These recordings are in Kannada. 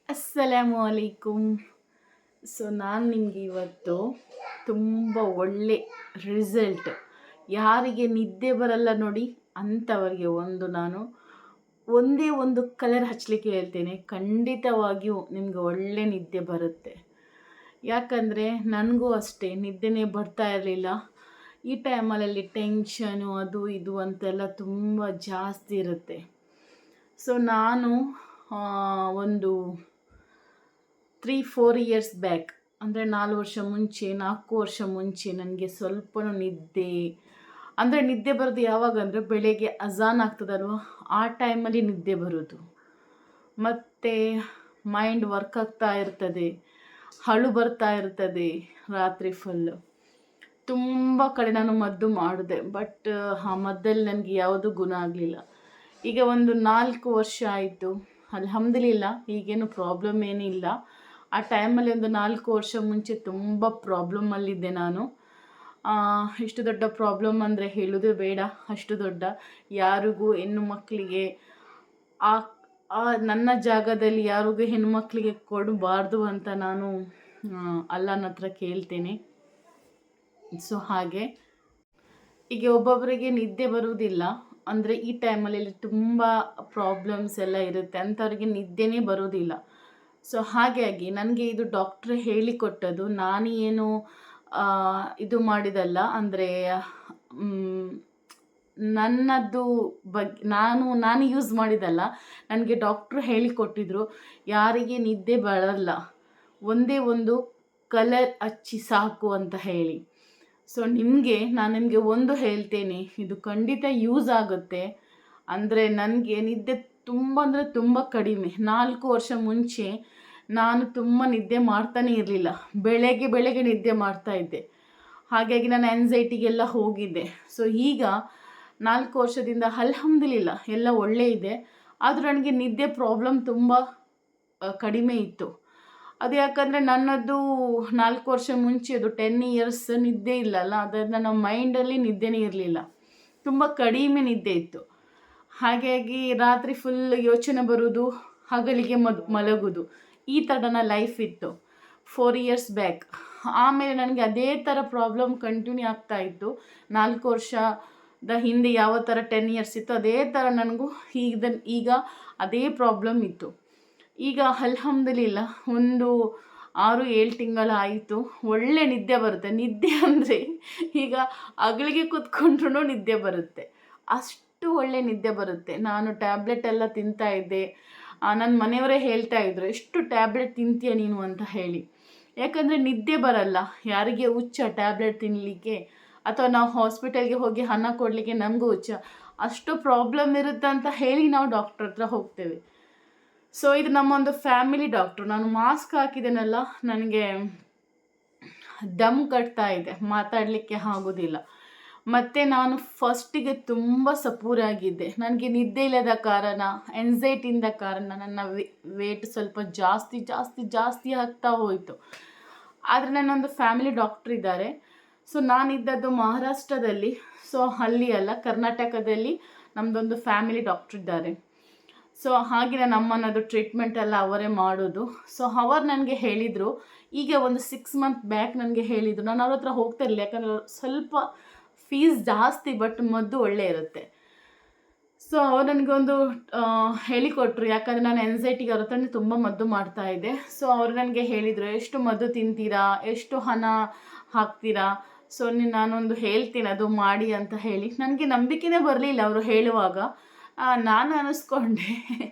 ಅಸ್ಸಲಾಮು ಅಲೈಕುಮ್. ನಾನು ನಿಮಗೆ ಇವತ್ತು ತುಂಬ ಒಳ್ಳೆ ರಿಸಲ್ಟ್, ಯಾರಿಗೆ ನಿದ್ದೆ ಬರಲ್ಲ ನೋಡಿ ಅಂಥವ್ರಿಗೆ ನಾನು ಒಂದೇ ಒಂದು ಕಲರ್ ಹಚ್ಚಲಿಕ್ಕೆ ಹೇಳ್ತೇನೆ. ಖಂಡಿತವಾಗಿಯೂ ನಿಮಗೆ ಒಳ್ಳೆ ನಿದ್ದೆ ಬರುತ್ತೆ. ಯಾಕಂದರೆ ನನಗೂ ಅಷ್ಟೇ ನಿದ್ದೆನೇ ಬರ್ತಾ ಇರಲಿಲ್ಲ. ಈ ಟೈಮಲ್ಲಿ ಟೆನ್ಷನು ಅದು ಇದು ಅಂತೆಲ್ಲ ತುಂಬ ಜಾಸ್ತಿ ಇರುತ್ತೆ. ನಾನು ಒಂದು 3-4 ಇಯರ್ಸ್ ಬ್ಯಾಕ್, ಅಂದರೆ 4 ವರ್ಷ ಮುಂಚೆ ನನಗೆ ಸ್ವಲ್ಪ ನಿದ್ದೆ ಬರೋದು ಯಾವಾಗ ಅಂದರೆ ಬೆಳಗ್ಗೆ ಅಜಾನ್ ಆಗ್ತದಲ್ವ, ಆ ಟೈಮಲ್ಲಿ ನಿದ್ದೆ ಬರೋದು. ಮತ್ತು ಮೈಂಡ್ ವರ್ಕ್ ಆಗ್ತಾ ಇರ್ತದೆ, ಅಳು ಬರ್ತಾ ಇರ್ತದೆ ರಾತ್ರಿ ಫುಲ್ಲು. ತುಂಬ ಕಡೆ ನಾನು ಮದ್ದು ಮಾಡಿದೆ, ಬಟ್ ಆ ಮದ್ದಲ್ಲಿ ನನಗೆ ಯಾವುದೂ ಗುಣ ಆಗಲಿಲ್ಲ. ಈಗ ಒಂದು 4 ವರ್ಷ ಆಯಿತು, ಅಲ್ಹಮ್ದುಲಿಲ್ಲ, ಈಗೇನು ಪ್ರಾಬ್ಲಮ್ ಏನಿಲ್ಲ. ಆ ಟೈಮಲ್ಲಿ ಒಂದು 4 ವರ್ಷ ಮುಂಚೆ ತುಂಬ ಪ್ರಾಬ್ಲಮ್ಮಲ್ಲಿದ್ದೆ ನಾನು. ಇಷ್ಟು ದೊಡ್ಡ ಪ್ರಾಬ್ಲಮ್ ಅಂದರೆ ಹೇಳೋದೇ ಬೇಡ, ಅಷ್ಟು ದೊಡ್ಡ. ಯಾರಿಗೂ ಹೆಣ್ಣು ಮಕ್ಕಳಿಗೆ ನನ್ನ ಜಾಗದಲ್ಲಿ ಯಾರಿಗೂ ಹೆಣ್ಣುಮಕ್ಕಳಿಗೆ ಕೊಡಬಾರ್ದು ಅಂತ ನಾನು ಅಲ್ಲನ ಹತ್ರ ಕೇಳ್ತೇನೆ. ಹಾಗೆ ಈಗ ಒಬ್ಬೊಬ್ಬರಿಗೆ ನಿದ್ದೆ ಬರುವುದಿಲ್ಲ, ಅಂದರೆ ಈ ಟೈಮಲ್ಲಿ ತುಂಬ ಪ್ರಾಬ್ಲಮ್ಸ್ ಎಲ್ಲ ಇರುತ್ತೆ, ಅಂಥವ್ರಿಗೆ ನಿದ್ದೆನೇ ಬರೋದಿಲ್ಲ. ಹಾಗಾಗಿ ನನಗೆ ಇದು ಡಾಕ್ಟ್ರ್ ಹೇಳಿಕೊಟ್ಟದ್ದು, ನಾನು ಏನು ಇದು ಮಾಡಿದಲ್ಲ, ಅಂದರೆ ನನ್ನದು ನಾನು ಯೂಸ್ ಮಾಡಿದಲ್ಲ, ನನಗೆ ಡಾಕ್ಟ್ರು ಹೇಳಿಕೊಟ್ಟಿದ್ರು ಯಾರಿಗೆ ನಿದ್ದೆ ಬರಲ್ಲ ಒಂದೇ ಒಂದು ಕಲರ್ ಹಚ್ಚಿ ಸಾಕು ಅಂತ ಹೇಳಿ. ನಾನು ನಿಮಗೆ ಒಂದು ಹೇಳ್ತೇನೆ, ಇದು ಖಂಡಿತ ಯೂಸ್ ಆಗುತ್ತೆ. ಅಂದರೆ ನನಗೆ ನಿದ್ದೆ ತುಂಬ ಅಂದರೆ ತುಂಬ ಕಡಿಮೆ. 4 ವರ್ಷ ಮುಂಚೆ ನಾನು ತುಂಬ ನಿದ್ದೆ ಮಾಡ್ತಾನೆ ಇರಲಿಲ್ಲ, ಬೆಳಗ್ಗೆ ನಿದ್ದೆ ಮಾಡ್ತಾಯಿದ್ದೆ. ಹಾಗಾಗಿ ನಾನು ಆ್ಯನ್ಸೈಟಿಗೆಲ್ಲ ಹೋಗಿದ್ದೆ. ಈಗ 4 ವರ್ಷದಿಂದ ಅಲ್ಹಮ್ದುಲಿಲ್ಲ ಎಲ್ಲ ಒಳ್ಳೆ ಇದೆ. ಆದರೂ ನನಗೆ ನಿದ್ದೆ ಪ್ರಾಬ್ಲಮ್ ತುಂಬ ಕಡಿಮೆ ಇತ್ತು. ಅದು ಯಾಕಂದರೆ ನನ್ನದು 4 ವರ್ಷ ಮುಂಚೆದು 10 ಇಯರ್ಸ್ ನಿದ್ದೆ ಇಲ್ಲಲ್ಲ, ಅದರಿಂದ ನನ್ನ ಮೈಂಡಲ್ಲಿ ನಿದ್ದೆನೇ ಇರಲಿಲ್ಲ, ತುಂಬ ಕಡಿಮೆ ನಿದ್ದೆ ಇತ್ತು. ಹಾಗಾಗಿ ರಾತ್ರಿ ಫುಲ್ ಯೋಚನೆ ಬರೋದು, ಹಗಲಿಗೆ ಮಲಗೋದು, ಈ ಥರನ ಲೈಫ್ ಇತ್ತು 4 ಇಯರ್ಸ್ ಬ್ಯಾಕ್. ಆಮೇಲೆ ನನಗೆ ಅದೇ ಥರ ಪ್ರಾಬ್ಲಮ್ ಕಂಟಿನ್ಯೂ ಆಗ್ತಾಯಿತ್ತು. 4 ವರ್ಷದ ಹಿಂದೆ ಯಾವ ಥರ 10 ಇಯರ್ಸ್ ಇತ್ತು ಅದೇ ಥರ ನನಗೂ ಈಗ ಅದೇ ಪ್ರಾಬ್ಲಮ್ ಇತ್ತು. ಈಗ ಅಲ್ಹಮ್ದುಲಿಲ್ಲ ಒಂದು 6-7 ತಿಂಗಳಾಯಿತು, ಒಳ್ಳೆ ನಿದ್ದೆ ಬರುತ್ತೆ. ನಿದ್ದೆ ಅಂದರೆ ಈಗ ಹಗಲಿಗೆ ಕೂತ್ಕೊಂಡ್ರೂ ನಿದ್ದೆ ಬರುತ್ತೆ, ಅಷ್ಟು ಒಳ್ಳೆ ನಿದ್ದೆ ಬರುತ್ತೆ. ನಾನು ಟ್ಯಾಬ್ಲೆಟ್ ಎಲ್ಲ ತಿಂತಾಯಿದ್ದೆ. ನನ್ನ ಮನೆಯವರೇ ಹೇಳ್ತಾಯಿದ್ರು, ಎಷ್ಟು ಟ್ಯಾಬ್ಲೆಟ್ ತಿಂತೀಯ ನೀನು ಅಂತ ಹೇಳಿ. ಯಾಕಂದರೆ ನಿದ್ದೆ ಬರಲ್ಲ, ಯಾರಿಗೆ ಹುಚ್ಚ ಟ್ಯಾಬ್ಲೆಟ್ ತಿನ್ನಲಿಕ್ಕೆ, ಅಥವಾ ನಾವು ಹಾಸ್ಪಿಟಲ್ಗೆ ಹೋಗಿ ಹಣ ಕೊಡಲಿಕ್ಕೆ ನಮಗೂ ಹುಚ್ಚ, ಅಷ್ಟು ಪ್ರಾಬ್ಲಮ್ ಇರುತ್ತೆ ಅಂತ ಹೇಳಿ ನಾವು ಡಾಕ್ಟ್ರ್ ಹತ್ರ ಹೋಗ್ತೇವೆ. ಇದು ನಮ್ಮೊಂದು ಫ್ಯಾಮಿಲಿ ಡಾಕ್ಟ್ರು. ನಾನು ಮಾಸ್ಕ್ ಹಾಕಿದ್ದೇನಲ್ಲ, ನನಗೆ ದಮ್ ಕಟ್ತಾ ಇದೆ, ಮಾತಾಡಲಿಕ್ಕೆ ಆಗೋದಿಲ್ಲ. ಮತ್ತು ನಾನು ಫಸ್ಟಿಗೆ ತುಂಬ ಸಪೂರಾಗಿದ್ದೆ. ನನಗೆ ನಿದ್ದೆ ಇಲ್ಲದ ಕಾರಣ, ಆ್ಯನ್ಸೈಟಿಯಿಂದ ಕಾರಣ ನನ್ನ ವೇಟ್ ಸ್ವಲ್ಪ ಜಾಸ್ತಿ ಆಗ್ತಾ ಹೋಯಿತು. ಆದರೆ ನನ್ನೊಂದು ಫ್ಯಾಮಿಲಿ ಡಾಕ್ಟ್ರ್ ಇದ್ದಾರೆ. ನಾನಿದ್ದದ್ದು ಮಹಾರಾಷ್ಟ್ರದಲ್ಲಿ, ಅಲ್ಲಿ ಅಲ್ಲ, ಕರ್ನಾಟಕದಲ್ಲಿ ನಮ್ಮದೊಂದು ಫ್ಯಾಮಿಲಿ ಡಾಕ್ಟ್ರ್ ಇದ್ದಾರೆ. ಹಾಗೆ ನನ್ನ ಅಮ್ಮನದು ಟ್ರೀಟ್ಮೆಂಟ್ ಎಲ್ಲ ಅವರೇ ಮಾಡೋದು. ಅವರು ನನಗೆ ಹೇಳಿದರು, ಈಗ ಒಂದು 6 ಮಂತ್ ಬ್ಯಾಕ್ ನನಗೆ ಹೇಳಿದರು. ನಾನು ಅವ್ರ ಹತ್ರ ಹೋಗ್ತಾ ಇರಲಿಲ್ಲ, ಯಾಕಂದರೆ ಸ್ವಲ್ಪ ಫೀಸ್ ಜಾಸ್ತಿ, ಬಟ್ ಮದ್ದು ಒಳ್ಳೆ ಇರುತ್ತೆ. ಅವ್ರು ನನಗೊಂದು ಹೇಳಿಕೊಟ್ರು, ಯಾಕಂದರೆ ನಾನು ಆ್ಯನ್ಸೈಟಿಗೆ ಅವ್ರ ಹತ್ರನೇ ತುಂಬ ಮದ್ದು ಮಾಡ್ತಾಯಿದ್ದೆ. ಅವರು ನನಗೆ ಹೇಳಿದರು, ಎಷ್ಟು ಮದ್ದು ತಿಂತೀರಾ, ಎಷ್ಟು ಹಣ ಹಾಕ್ತೀರಾ, ನಾನೊಂದು ಹೇಳ್ತೀನಿ ಅದು ಮಾಡಿ ಅಂತ ಹೇಳಿ. ನನಗೆ ನಂಬಿಕೆನೇ ಬರಲಿಲ್ಲ ಅವರು ಹೇಳುವಾಗ. ನಾನು ಅನ್ನಿಸ್ಕೊಂಡೆ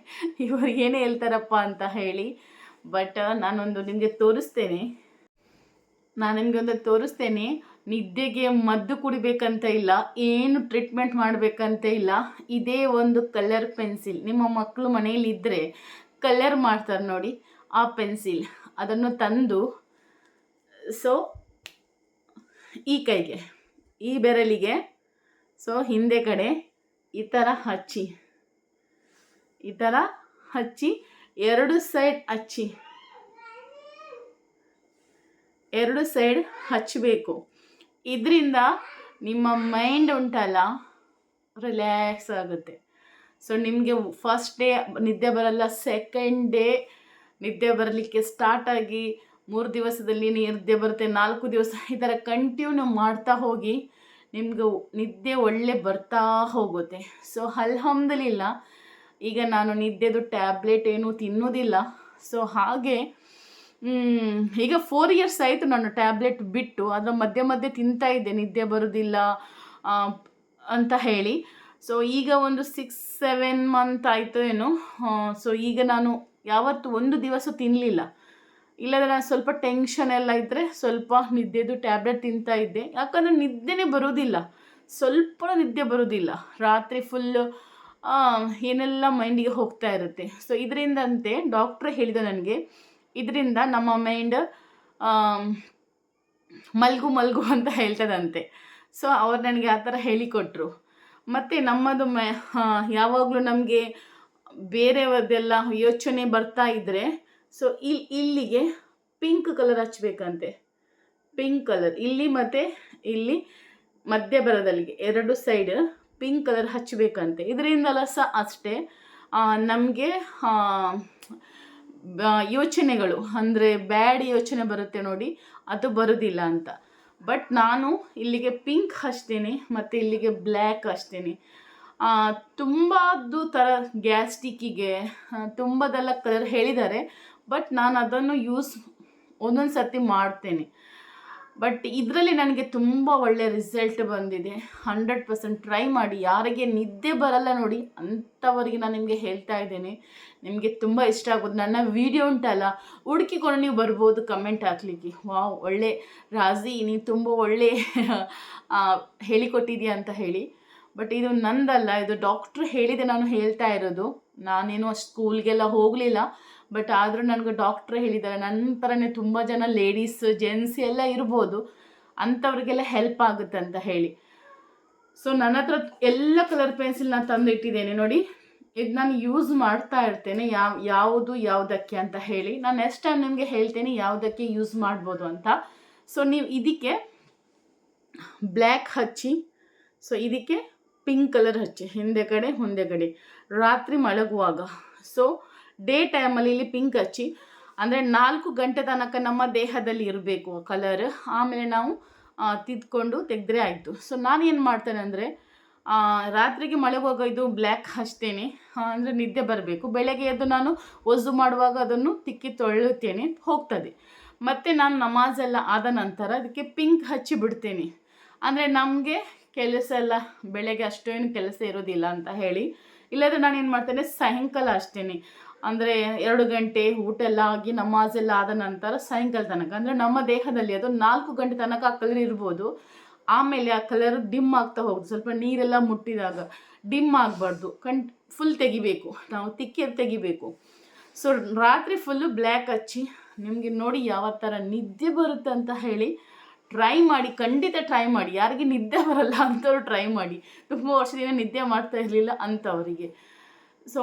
ಇವರು ಏನು ಹೇಳ್ತಾರಪ್ಪ ಅಂತ ಹೇಳಿ. ಬಟ್ ನಾನೊಂದು ನಿಮಗೆ ತೋರಿಸ್ತೇನೆ. ನಿದ್ದೆಗೆ ಮದ್ದು ಕುಡಿಬೇಕಂತ ಇಲ್ಲ, ಏನು ಟ್ರೀಟ್ಮೆಂಟ್ ಮಾಡಬೇಕಂತ ಇಲ್ಲ. ಇದೇ ಒಂದು ಕಲರ್ ಪೆನ್ಸಿಲ್, ನಿಮ್ಮ ಮಕ್ಕಳು ಮನೆಯಲ್ಲಿ ಇದ್ದರೆ ಕಲರ್ ಮಾಡ್ತಾರೆ ನೋಡಿ, ಆ ಪೆನ್ಸಿಲ್ ಅದನ್ನು ತಂದು ಈ ಕೈಗೆ, ಈ ಬೆರಳಿಗೆ ಹಿಂದೆ ಕಡೆ ಈ ಥರ ಹಚ್ಚಿ 2 ಸೈಡ್ ಹಚ್ಚಬೇಕು. ಇದರಿಂದ ನಿಮ್ಮ ಮೈಂಡ್ ಉಂಟಲ್ಲ ರಿಲ್ಯಾಕ್ಸ್ ಆಗುತ್ತೆ. ನಿಮಗೆ ಫಸ್ಟ್ ಡೇ ನಿದ್ದೆ ಬರಲ್ಲ, ಸೆಕೆಂಡ್ ಡೇ ನಿದ್ದೆ ಬರಲಿಕ್ಕೆ ಸ್ಟಾರ್ಟ್ ಆಗಿ 3 ದಿವಸದಲ್ಲಿ ನಿದ್ದೆ ಬರುತ್ತೆ, 4 ದಿವಸ ಈ ಥರ ಕಂಟಿನ್ಯೂ ಮಾಡ್ತಾ ಹೋಗಿ ನಿಮ್ಗೆ ನಿದ್ದೆ ಒಳ್ಳೆ ಬರ್ತಾ ಹೋಗುತ್ತೆ. ಸೊ ಅಲ್ಹಮ್ದುಲಿಲ್ಲ, ಈಗ ನಾನು ನಿದ್ದೆದು ಟ್ಯಾಬ್ಲೆಟ್ ಏನೂ ತಿನ್ನೋದಿಲ್ಲ. ಸೊ ಹಾಗೆ ಈಗ 4 ಇಯರ್ಸ್ ಆಯಿತು ನಾನು ಟ್ಯಾಬ್ಲೆಟ್ ಬಿಟ್ಟು. ಅದರ ಮಧ್ಯೆ ಮಧ್ಯೆ ತಿಂತಾ ಇದ್ದೆ ನಿದ್ದೆ ಬರೋದಿಲ್ಲ ಅಂತ ಹೇಳಿ. ಸೊ ಈಗ ಒಂದು 6-7 ಮಂತ್ ಆಯಿತು ಏನೋ. ಸೊ ಈಗ ನಾನು ಯಾವತ್ತು ಒಂದು ದಿವಸ ತಿನ್ನಲಿಲ್ಲ. ಇಲ್ಲದ್ರೆ ನಾನು ಸ್ವಲ್ಪ ಟೆನ್ಷನ್ ಎಲ್ಲ ಇದ್ದರೆ ಸ್ವಲ್ಪ ನಿದ್ದೆದು ಟ್ಯಾಬ್ಲೆಟ್ ತಿಂತಾ ಇದ್ದೆ. ಯಾಕಂದರೆ ನಿದ್ದೆನೇ ಬರೋದಿಲ್ಲ, ಸ್ವಲ್ಪ ನಿದ್ದೆ ಬರೋದಿಲ್ಲ. ರಾತ್ರಿ ಫುಲ್ಲು ಏನೆಲ್ಲ ಮೈಂಡಿಗೆ ಹೋಗ್ತಾ ಇರುತ್ತೆ. ಸೊ ಇದರಿಂದಂತೆ ಡಾಕ್ಟ್ರೇ ಹೇಳಿದ ನನಗೆ, ಇದರಿಂದ ನಮ್ಮ ಮೈಂಡ್ ಮಲ್ಗು ಅಂತ ಹೇಳ್ತದಂತೆ. ಸೊ ಅವ್ರು ನನಗೆ ಆ ಥರ ಹೇಳಿಕೊಟ್ರು. ಮತ್ತು ನಮ್ಮದು ಯಾವಾಗಲೂ ನಮಗೆ ಬೇರೆಯವ್ರದ್ದೆಲ್ಲ ಯೋಚನೆ ಬರ್ತಾ ಇದ್ದರೆ ಸೊ ಇಲ್ಲಿಗೆ ಪಿಂಕ್ ಕಲರ್ ಹಚ್ಚಬೇಕಂತೆ. ಪಿಂಕ್ ಕಲರ್ ಇಲ್ಲಿ ಮತ್ತು ಇಲ್ಲಿ ಮಧ್ಯ ಬರೋದಲ್ಲಿಗೆ 2 ಸೈಡ್ ಪಿಂಕ್ ಕಲರ್ ಹಚ್ಚಬೇಕಂತೆ. ಇದರಿಂದಲ್ಲ ಸಹ ಅಷ್ಟೇ ನಮಗೆ ಯೋಚನೆಗಳು ಅಂದರೆ ಬ್ಯಾಡ್ ಯೋಚನೆ ಬರುತ್ತೆ ನೋಡಿ, ಅದು ಬರೋದಿಲ್ಲ ಅಂತ. ಬಟ್ ನಾನು ಇಲ್ಲಿಗೆ ಪಿಂಕ್ ಹಚ್ತೇನೆ ಮತ್ತು ಇಲ್ಲಿಗೆ ಬ್ಲ್ಯಾಕ್ ಹಚ್ತೇನೆ. ತುಂಬಾದು ಥರ ಗ್ಯಾಸ್ಟಿಕ್ಕಿಗೆ ತುಂಬದೆಲ್ಲ ಕಲರ್ ಹೇಳಿದ್ದಾರೆ. ಬಟ್ ನಾನು ಅದನ್ನು ಒಂದೊಂದು ಸರ್ತಿ ಮಾಡ್ತೇನೆ. ಬಟ್ ಇದರಲ್ಲಿ ನನಗೆ ತುಂಬ ಒಳ್ಳೆಯ ರಿಸಲ್ಟ್ ಬಂದಿದೆ. 100% ಟ್ರೈ ಮಾಡಿ. ಯಾರಿಗೆ ನಿದ್ದೆ ಬರಲ್ಲ ನೋಡಿ ಅಂಥವರಿಗೆ ನಾನು ನಿಮಗೆ ಹೇಳ್ತಾ ಇದ್ದೇನೆ, ನಿಮಗೆ ತುಂಬ ಇಷ್ಟ ಆಗೋದು. ನನ್ನ ವಿಡಿಯೋ ಉಂಟಲ್ಲ, ಹುಡುಕಿಕೊಂಡು ನೀವು ಬರ್ಬೋದು ಕಮೆಂಟ್ ಹಾಕ್ಲಿಕ್ಕೆ. ವಾವ್, ಒಳ್ಳೆ ರಾಜಿ, ನೀನು ತುಂಬ ಒಳ್ಳೆ ಹೇಳಿಕೊಟ್ಟಿದ್ದೀಯ ಅಂತ ಹೇಳಿ. ಬಟ್ ಇದು ನಂದಲ್ಲ, ಇದು ಡಾಕ್ಟ್ರು ಹೇಳಿದೆ ನಾನು ಹೇಳ್ತಾ ಇರೋದು. ನಾನೇನು ಅಷ್ಟು ಸ್ಕೂಲ್ಗೆಲ್ಲ ಹೋಗಲಿಲ್ಲ. ಬಟ್ ಆದರೂ ನನಗೆ ಡಾಕ್ಟ್ರೇ ಹೇಳಿದ್ದಾರೆ. ನನ್ನ ಥರನೇ ತುಂಬ ಜನ ಲೇಡೀಸ್ ಜೆಂಟ್ಸ್ ಎಲ್ಲ ಇರ್ಬೋದು, ಅಂಥವ್ರಿಗೆಲ್ಲ ಹೆಲ್ಪ್ ಆಗುತ್ತೆ ಅಂತ ಹೇಳಿ. ಸೊ ನನ್ನ ಹತ್ರ ಎಲ್ಲ ಕಲರ್ ಪೆನ್ಸಿಲ್ ನಾನು ತಂದು ಇಟ್ಟಿದ್ದೇನೆ ನೋಡಿ. ಇದು ನಾನು ಯೂಸ್ ಮಾಡ್ತಾ ಇರ್ತೇನೆ, ಯಾವುದು ಯಾವುದಕ್ಕೆ ಅಂತ ಹೇಳಿ. ನಾನು ನೆಕ್ಸ್ಟ್ ಟೈಮ್ ನಿಮಗೆ ಹೇಳ್ತೇನೆ ಯಾವುದಕ್ಕೆ ಯೂಸ್ ಮಾಡ್ಬೋದು ಅಂತ. ಸೊ ನೀವು ಇದಕ್ಕೆ ಬ್ಲ್ಯಾಕ್ ಹಚ್ಚಿ, ಸೊ ಇದಕ್ಕೆ ಪಿಂಕ್ ಕಲರ್ ಹಚ್ಚಿ, ಹಿಂದೆ ಕಡೆ ಮುಂದೆ ಕಡೆ, ರಾತ್ರಿ ಮಲಗುವಾಗ. ಸೊ ಡೇ ಟೈಮಲ್ಲಿ ಇಲ್ಲಿ ಪಿಂಕ್ ಹಚ್ಚಿ, ಅಂದರೆ 4 ಗಂಟೆ ತನಕ ನಮ್ಮ ದೇಹದಲ್ಲಿ ಇರಬೇಕು ಕಲರ್. ಆಮೇಲೆ ನಾವು ತಿದ್ಕೊಂಡು ತೆಗೆದ್ರೆ ಆಯಿತು. ಸೊ ನಾನು ಏನು ಮಾಡ್ತೇನೆ ಅಂದರೆ ರಾತ್ರಿಗೆ ಮಲಗುವಾಗ ಇದು ಬ್ಲ್ಯಾಕ್ ಹಚ್ತೇನೆ, ಅಂದರೆ ನಿದ್ದೆ ಬರಬೇಕು. ಬೆಳಗ್ಗೆ ಎದ್ದು ನಾನು ಒಜು ಮಾಡುವಾಗ ಅದನ್ನು ತಿಕ್ಕಿ ತೊಳ್ಳುತ್ತೇನೆ, ಹೋಗ್ತದೆ. ಮತ್ತು ನಾನು ನಮಾಜೆಲ್ಲ ಆದ ನಂತರ ಅದಕ್ಕೆ ಪಿಂಕ್ ಹಚ್ಚಿ ಬಿಡ್ತೇನೆ. ಅಂದರೆ ನಮಗೆ ಕೆಲಸ ಎಲ್ಲ ಬೆಳಗ್ಗೆ ಅಷ್ಟೇನು ಕೆಲಸ ಇರೋದಿಲ್ಲ ಅಂತ ಹೇಳಿ. ಇಲ್ಲಾಂದರೆ ನಾನು ಏನು ಮಾಡ್ತೇನೆ, ಸಾಯಂಕಾಲ ಹಚ್ತೇನೆ. ಅಂದರೆ 2 ಗಂಟೆ ಊಟ ಎಲ್ಲ ಆಗಿ ನಮಾಜೆಲ್ಲ ಆದ ನಂತರ ಸಾಯಂಕಾಲ ತನಕ, ಅಂದರೆ ನಮ್ಮ ದೇಹದಲ್ಲಿ ಅದು 4 ಗಂಟೆ ತನಕ ಆ ಕಲರ್ ಇರ್ಬೋದು. ಆಮೇಲೆ ಆ ಕಲರ್ ಡಿಮ್ ಆಗ್ತಾ ಹೋಗುತ್ತೆ. ಸ್ವಲ್ಪ ನೀರೆಲ್ಲ ಮುಟ್ಟಿದಾಗ ಡಿಮ್ ಆಗಬಾರ್ದು, ಫುಲ್ ತೆಗಿಬೇಕು, ನಾವು ತಿಕ್ಕಿ ತೆಗಿಬೇಕು. ಸೊ ರಾತ್ರಿ ಫುಲ್ಲು ಬ್ಲ್ಯಾಕ್ ಹಚ್ಚಿ ನಿಮಗೆ ನೋಡಿ ಯಾವ ಥರ ನಿದ್ದೆ ಬರುತ್ತೆ ಅಂತ ಹೇಳಿ ಟ್ರೈ ಮಾಡಿ, ಖಂಡಿತ ಟ್ರೈ ಮಾಡಿ. ಯಾರಿಗೆ ನಿದ್ದೆ ಬರಲ್ಲ ಅಂಥವ್ರು ಟ್ರೈ ಮಾಡಿ. ತುಂಬ ವರ್ಷದಿಂದ ನಿದ್ದೆ ಮಾಡ್ತಾ ಇರಲಿಲ್ಲ ಅಂಥವರಿಗೆ. ಸೊ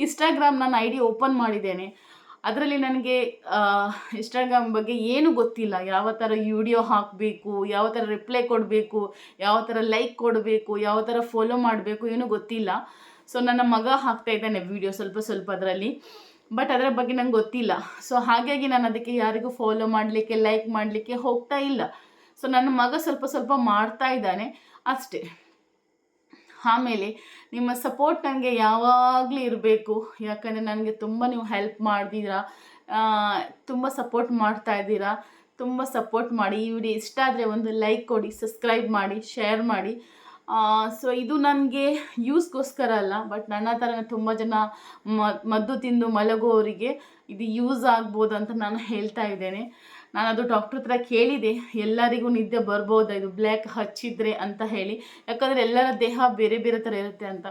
ಇನ್ಸ್ಟಾಗ್ರಾಮ್ ನಾನು ಐಡಿ ಓಪನ್ ಮಾಡಿದ್ದೇನೆ. ಅದರಲ್ಲಿ ನನಗೆ ಇನ್ಸ್ಟಾಗ್ರಾಮ್ ಬಗ್ಗೆ ಏನು ಗೊತ್ತಿಲ್ಲ. ಯಾವ ಥರ ವಿಡಿಯೋ ಹಾಕಬೇಕು, ಯಾವ ಥರ ರಿಪ್ಲೈ ಕೊಡಬೇಕು, ಯಾವ ಥರ ಲೈಕ್ ಕೊಡಬೇಕು, ಯಾವ ಥರ ಫಾಲೋ ಮಾಡಬೇಕು, ಏನೂ ಗೊತ್ತಿಲ್ಲ. ಸೊ ನನ್ನ ಮಗ ಹಾಕ್ತಾ ಇದ್ದಾನೆ ವಿಡಿಯೋ ಸ್ವಲ್ಪ ಅದರಲ್ಲಿ. ಬಟ್ ಅದರ ಬಗ್ಗೆ ನಂಗೆ ಗೊತ್ತಿಲ್ಲ. ಸೊ ಹಾಗಾಗಿ ನಾನು ಅದಕ್ಕೆ ಯಾರಿಗೂ ಫಾಲೋ ಮಾಡಲಿಕ್ಕೆ ಲೈಕ್ ಮಾಡಲಿಕ್ಕೆ ಹೋಗ್ತಾ ಇಲ್ಲ. ಸೊ ನನ್ನ ಮಗ ಸ್ವಲ್ಪ ಮಾಡ್ತಾ ಇದ್ದಾನೆ ಅಷ್ಟೇ. ಆಮೇಲೆ ನಿಮ್ಮ ಸಪೋರ್ಟ್ ನನಗೆ ಯಾವಾಗಲೂ ಇರಬೇಕು. ಯಾಕಂದರೆ ನನಗೆ ತುಂಬ ನೀವು ಹೆಲ್ಪ್ ಮಾಡಿದ್ದೀರಾ, ತುಂಬ ಸಪೋರ್ಟ್ ಮಾಡ್ತಾ ಇದ್ದೀರಾ. ತುಂಬ ಸಪೋರ್ಟ್ ಮಾಡಿ. ಈ ವಿಡಿಯೋ ಇಷ್ಟ ಆದರೆ ಒಂದು ಲೈಕ್ ಕೊಡಿ, ಸಬ್ಸ್ಕ್ರೈಬ್ ಮಾಡಿ, ಶೇರ್ ಮಾಡಿ. ಸೊ ಇದು ನನಗೆ ಯೂಸ್ಗೋಸ್ಕರ ಅಲ್ಲ, ಬಟ್ ನನ್ನ ಥರನೇ ತುಂಬ ಜನ ಮದ್ದು ತಿಂದು ಮಲಗುವವರಿಗೆ ಇದು ಯೂಸ್ ಆಗ್ಬೋದು ಅಂತ ನಾನು ಹೇಳ್ತಾ ಇದ್ದೇನೆ. ನಾನು ಅದು ಡಾಕ್ಟ್ರ್ ಹತ್ರ ಕೇಳಿದೆ, ಎಲ್ಲರಿಗೂ ನಿದ್ದೆ ಬರ್ಬೋದಾ ಇದು ಬ್ಲ್ಯಾಕ್ ಹಚ್ಚಿದ್ರೆ ಅಂತ ಹೇಳಿ. ಯಾಕಂದರೆ ಎಲ್ಲರ ದೇಹ ಬೇರೆ ಬೇರೆ ಥರ ಇರುತ್ತೆ ಅಂತ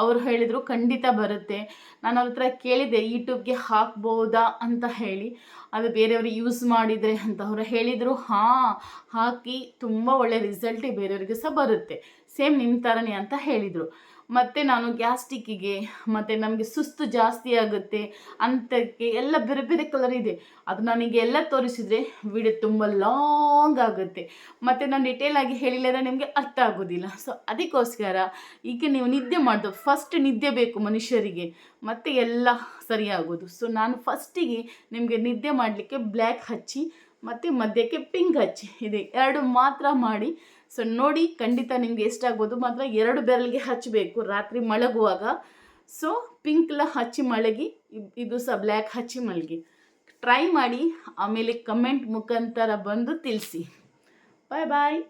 ಅವರು ಹೇಳಿದರು. ಖಂಡಿತ ಬರುತ್ತೆ. ನಾನು ಅವ್ರ ಹತ್ರ ಕೇಳಿದೆ ಯೂಟ್ಯೂಬ್ಗೆ ಹಾಕ್ಬೋದಾ ಅಂತ ಹೇಳಿ, ಅದು ಬೇರೆಯವ್ರಿಗೆ ಯೂಸ್ ಮಾಡಿದರೆ ಅಂತ ಅವರು ಹೇಳಿದರು. ಹಾಕಿ ತುಂಬ ಒಳ್ಳೆ ರಿಸಲ್ಟ್ ಬೇರೆಯವರಿಗೆ ಸಹ ಬರುತ್ತೆ, ಸೇಮ್ ನಿಮ್ಮ ಥರನೇ ಅಂತ ಹೇಳಿದರು. ಮತ್ತು ನಾನು ಗ್ಯಾಸ್ಟ್ರಿಕ್ಕಿಗೆ ಮತ್ತು ನಮಗೆ ಸುಸ್ತು ಜಾಸ್ತಿ ಆಗುತ್ತೆ ಅಂಥಕ್ಕೆ ಎಲ್ಲ ಬೇರೆ ಬೇರೆ ಕಲರ್ ಇದೆ. ಅದು ನನಗೆ ಎಲ್ಲ ತೋರಿಸಿದರೆ ವಿಡಿಯೋ ತುಂಬ ಲಾಂಗ್ ಆಗುತ್ತೆ, ಮತ್ತು ನಾನು ಡಿಟೇಲಾಗಿ ಹೇಳಿಲ್ಲದ್ರೆ ನಿಮಗೆ ಅರ್ಥ ಆಗೋದಿಲ್ಲ. ಸೊ ಅದಕ್ಕೋಸ್ಕರ ಈಗ ನೀವು ನಿದ್ದೆ ಮಾಡೋದು, ಫಸ್ಟ್ ನಿದ್ದೆ ಬೇಕು ಮನುಷ್ಯರಿಗೆ, ಮತ್ತು ಎಲ್ಲ ಸರಿಯಾಗೋದು. ಸೊ ನಾನು ಫಸ್ಟಿಗೆ ನಿಮಗೆ ನಿದ್ದೆ ಮಾಡಲಿಕ್ಕೆ ಬ್ಲ್ಯಾಕ್ ಹಚ್ಚಿ ಮತ್ತು ಮಧ್ಯಕ್ಕೆ ಪಿಂಕ್ ಹಚ್ಚಿ ಇದೆ 2 ಮಾತ್ರ ಮಾಡಿ. ಸೊ ನೋಡಿ, ಖಂಡಿತ ನಿಮಗೆ ಎಷ್ಟಾಗ್ಬೋದು. ಮಾತ್ರ 2 ಬೆರಳಿಗೆ ಹಚ್ಚಬೇಕು ರಾತ್ರಿ ಮಲಗುವಾಗ. ಸೊ ಪಿಂಕ್ಲ ಹಚ್ಚಿ ಮಲಗಿ, ಇದು ಸಹ ಬ್ಲ್ಯಾಕ್ ಹಚ್ಚಿ ಮಲಗಿ. ಟ್ರೈ ಮಾಡಿ, ಆಮೇಲೆ ಕಮೆಂಟ್ ಮುಖಾಂತರ ಬಂದು ತಿಳಿಸಿ. ಬಾಯ್ ಬಾಯ್.